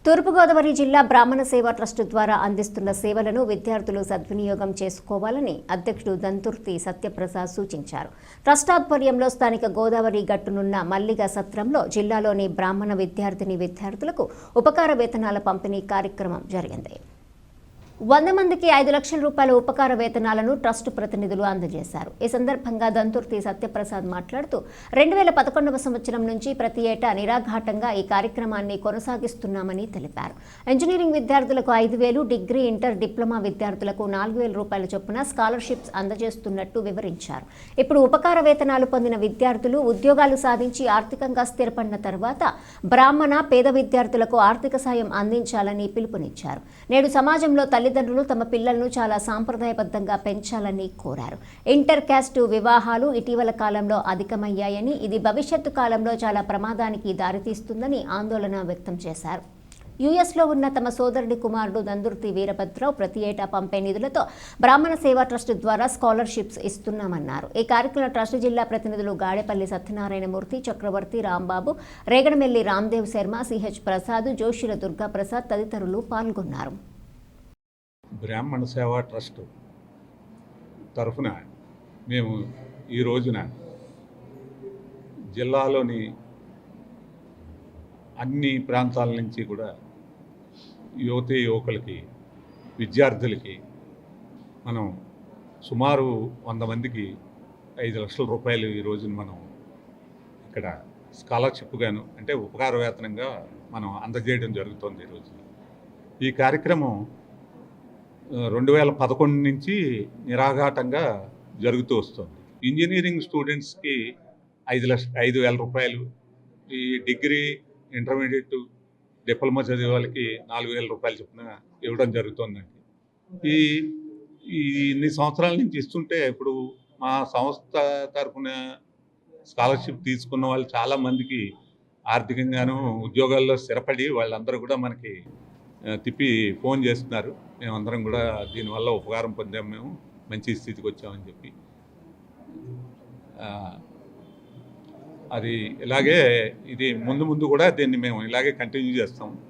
తూర్పుగోదావరి జిల్లా బ్రాహ్మణ సేవా ట్రస్ట్ ద్వారా అందిస్తున్న సేవలను విద్యార్థులు సద్వినియోగం చేసుకోవాలని అధ్యక్షుడు దంతుర్తి సత్యప్రసాద్ సూచించారు. ట్రస్ట్ ఆధ్వర్యంలో స్థానిక గోదావరి గట్టునున్న మల్లిగ సత్రంలో జిల్లాలోని బ్రాహ్మణ విద్యార్థులకు ఉపకార వేతనాల పంపిణీ కార్యక్రమం జరిగింది. 100 మందికి 5 లక్షల రూపాయల ఉపకార వేతనాలను ట్రస్ట్ ప్రతినిధులు అందజేశారు. ఈ సందర్భంగా దంతుర్తి సత్యప్రసాద్ మాట్లాడుతూ 2011వ సంవత్సరం నుంచి ప్రతి ఏటా నిరాఘాటంగా ఈ కార్యక్రమాన్ని కొనసాగిస్తున్నామని తెలిపారు. ఇంజనీరింగ్ విద్యార్థులకు 5,000, డిగ్రీ, ఇంటర్, డిప్లొమా విద్యార్థులకు 4,000 రూపాయల చొప్పున స్కాలర్షిప్స్ అందజేస్తున్నట్టు వివరించారు. ఇప్పుడు ఉపకార వేతనాలు పొందిన విద్యార్థులు ఉద్యోగాలు సాధించి ఆర్థికంగా స్థిరపడిన తర్వాత బ్రాహ్మణ పేద విద్యార్థులకు ఆర్థిక సాయం అందించాలని పిలుపునిచ్చారు. నేడు సమాజంలో తల్లిదండ్రులు తమ పిల్లలను చాలా సాంప్రదాయబద్ధంగా పెంచాలని కోరారు. ఇంటర్ క్యాస్ట్ వివాహాలు ఇటీవల కాలంలో అధికమయ్యాయని, ఇది భవిష్యత్తు కాలంలో చాలా ప్రమాదానికి దారితీస్తుందని ఆందోళన వ్యక్తం చేశారు. యుఎస్లో ఉన్న తమ సోదరుడి కుమారుడు దందుర్తి వీరభద్రరావు ప్రతి ఏటా పంపే నిధులతో బ్రాహ్మణ సేవా ట్రస్ట్ ద్వారా స్కాలర్షిప్స్ ఇస్తున్నామన్నారు. ఈ కార్యక్రమంలో ట్రస్ట్ జిల్లా ప్రతినిధులు గాడేపల్లి సత్యనారాయణమూర్తి, చక్రవర్తి, రాంబాబు, రేగడమెల్లి రామ్దేవ్ శర్మ, సిహెచ్ ప్రసాద్, జోషిల దుర్గాప్రసాద్ తదితరులు పాల్గొన్నారు. బ్రాహ్మణ సేవా ట్రస్ట్ తరఫున మేము ఈ రోజున జిల్లాలోని అన్ని ప్రాంతాల నుంచి కూడా యువతీ యువకులకి, విద్యార్థులకి మనం సుమారు 100 మందికి 5 లక్షల రూపాయలు ఈ రోజున మనం ఇక్కడ స్కాలర్షిప్గాను అంటే ఉపకార వేతనంగా మనం అందజేయడం జరుగుతుంది. ఈరోజు ఈ కార్యక్రమం 2011 నుంచి నిరాఘాటంగా జరుగుతూ వస్తుంది. ఇంజనీరింగ్ స్టూడెంట్స్కి 5,000 రూపాయలు, ఈ డిగ్రీ, ఇంటర్మీడియట్, డిప్లొమా చదివే వాళ్ళకి 4,000 రూపాయలు చొప్పున ఇవ్వడం జరుగుతుందండి. ఈ ఇన్ని సంవత్సరాల నుంచి ఇస్తుంటే ఇప్పుడు మా సంస్థ తరఫున స్కాలర్షిప్ తీసుకున్న వాళ్ళు చాలామందికి ఆర్థికంగాను ఉద్యోగాల్లో స్థిరపడి వాళ్ళందరూ కూడా మనకి తిప్పి ఫోన్ చేస్తున్నారు. మేమందరం కూడా దీనివల్ల ఉపకారం పొందాము, మేము మంచి స్థితికి వచ్చామని చెప్పి. అది ఇలాగే ఇది ముందు కూడా దీన్ని మేము ఇలాగే కంటిన్యూ చేస్తాం.